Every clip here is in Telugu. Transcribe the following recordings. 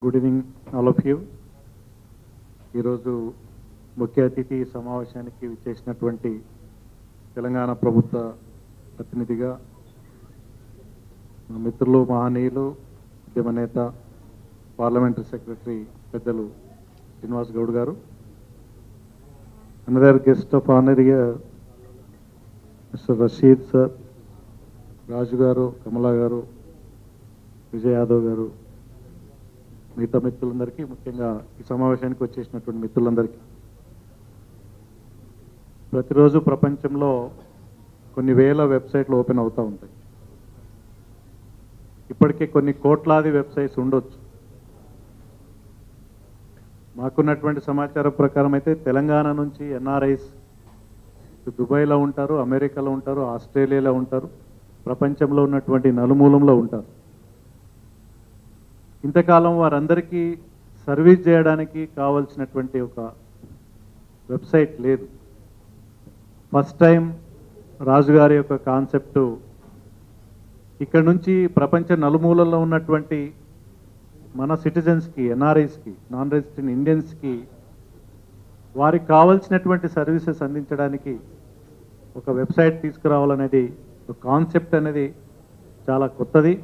Good evening all of you. ఈరోజు ముఖ్య అతిథి సమావేశానికి విచ్చేసినటువంటి తెలంగాణ ప్రభుత్వ ప్రతినిధిగా మా మిత్రులు, మహనీయులు, ఉద్యమ నేత, పార్లమెంటరీ సెక్రటరీ పెద్దలు శ్రీనివాస్ గౌడ్ గారు, another guest of honour mister Rasheed sir, Raju గారు, కమలా గారు, విజయ్ యాదవ్ గారు, మిగతా మిత్రులందరికీ, ముఖ్యంగా ఈ సమావేశానికి వచ్చేసినటువంటి మిత్రులందరికీ, ప్రతిరోజు ప్రపంచంలో కొన్ని వేల వెబ్సైట్లు ఓపెన్ అవుతూ ఉంటాయి. ఇప్పటికే కొన్ని కోట్లాది వెబ్సైట్స్ ఉండొచ్చు. మాకున్నటువంటి సమాచారం ప్రకారం అయితే తెలంగాణ నుంచి ఎన్ఆర్ఐస్ దుబాయ్లో ఉంటారు, అమెరికాలో ఉంటారు, ఆస్ట్రేలియాలో ఉంటారు, ప్రపంచంలో ఉన్నటువంటి నలుమూలంలో ఉంటారు. ఇంతకాలం వారందరికీ సర్వీస్ చేయడానికి కావాల్సినటువంటి ఒక వెబ్సైట్ లేదు. ఫస్ట్ టైం రాజుగారి యొక్క కాన్సెప్టు ఇక్కడ నుంచి ప్రపంచ నలుమూలల్లో ఉన్నటువంటి మన సిటిజన్స్కి, ఎన్ఆర్ఐస్కి, నాన్ రెసిడెంట్ ఇండియన్స్కి వారికి కావాల్సినటువంటి సర్వీసెస్ అందించడానికి ఒక వెబ్సైట్ తీసుకురావాలనేది, ఒక కాన్సెప్ట్ అనేది చాలా కొత్తది.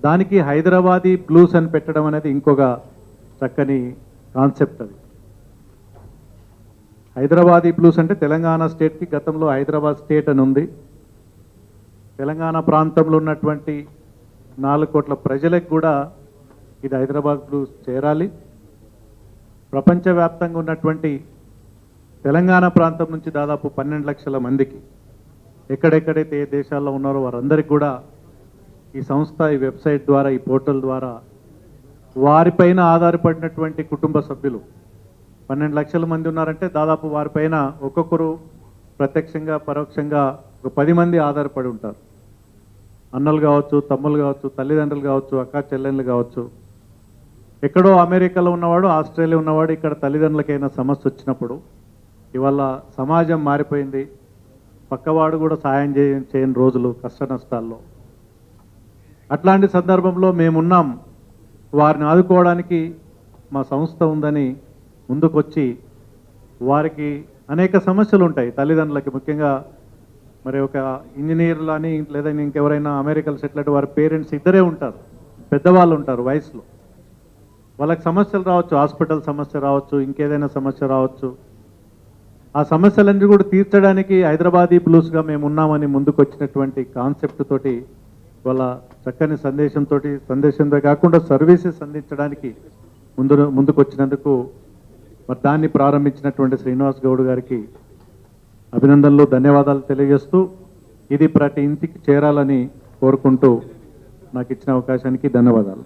దానికి హైదరాబాదీ బ్లూస్ అని పెట్టడం అనేది ఇంకొక చక్కని కాన్సెప్ట్. అది హైదరాబాదీ బ్లూస్ అంటే తెలంగాణ స్టేట్కి గతంలో హైదరాబాద్ స్టేట్ అని ఉంది. తెలంగాణ ప్రాంతంలో ఉన్నటువంటి 4 కోట్ల ప్రజలకు కూడా ఇది హైదరాబాద్ బ్లూస్ చేరాలి. ప్రపంచవ్యాప్తంగా ఉన్నటువంటి తెలంగాణ ప్రాంతం నుంచి దాదాపు 12 లక్షల మందికి ఎక్కడెక్కడైతే ఏ దేశాల్లో ఉన్నారో వారందరికీ కూడా ఈ సంస్థ, ఈ వెబ్సైట్ ద్వారా, ఈ పోర్టల్ ద్వారా వారిపైన ఆధారపడినటువంటి కుటుంబ సభ్యులు 12 లక్షల మంది ఉన్నారంటే దాదాపు వారిపైన ఒక్కొక్కరు ప్రత్యక్షంగా, పరోక్షంగా ఒక 10 మంది ఆధారపడి ఉంటారు. అన్నలు కావచ్చు, తమ్ముళ్ళు కావచ్చు, తల్లిదండ్రులు కావచ్చు, అక్క చెల్లెళ్ళు కావచ్చు. ఎక్కడో అమెరికాలో ఉన్నవాడు, ఆస్ట్రేలియా ఉన్నవాడు ఇక్కడ తల్లిదండ్రులకైనా సమస్య వచ్చినప్పుడు, ఇవాళ సమాజం మారిపోయింది, పక్కవాడు కూడా సాయం చేయని రోజులు, కష్ట నష్టాల్లో. అట్లాంటి సందర్భంలో మేమున్నాం, వారిని ఆదుకోవడానికి మా సంస్థ ఉందని ముందుకొచ్చి, వారికి అనేక సమస్యలు ఉంటాయి తల్లిదండ్రులకి. ముఖ్యంగా మరి ఒక ఇంజనీర్లు అని, లేదా ఇంకెవరైనా అమెరికాలో సెటిల్ అయితే వారి పేరెంట్స్ ఇద్దరే ఉంటారు, పెద్దవాళ్ళు ఉంటారు వయసులో. వాళ్ళకి సమస్యలు రావచ్చు, హాస్పిటల్ సమస్య రావచ్చు, ఇంకేదైనా సమస్య రావచ్చు. ఆ సమస్యలన్నీ కూడా తీర్చడానికి హైదరాబాదీ బ్లూస్గా మేము ఉన్నామని ముందుకు వచ్చినటువంటి కాన్సెప్ట్ తోటి, వాళ్ళ చక్కని సందేశంతో కాకుండా సర్వీసెస్ అందించడానికి ముందుకు వచ్చినందుకు మరి దాన్ని ప్రారంభించినటువంటి శ్రీనివాస్ గౌడ్ గారికి అభినందనలు, ధన్యవాదాలు తెలియజేస్తూ, ఇది ప్రతి ఇంటికి చేరాలని కోరుకుంటూ నాకు ఇచ్చిన అవకాశానికి ధన్యవాదాలు.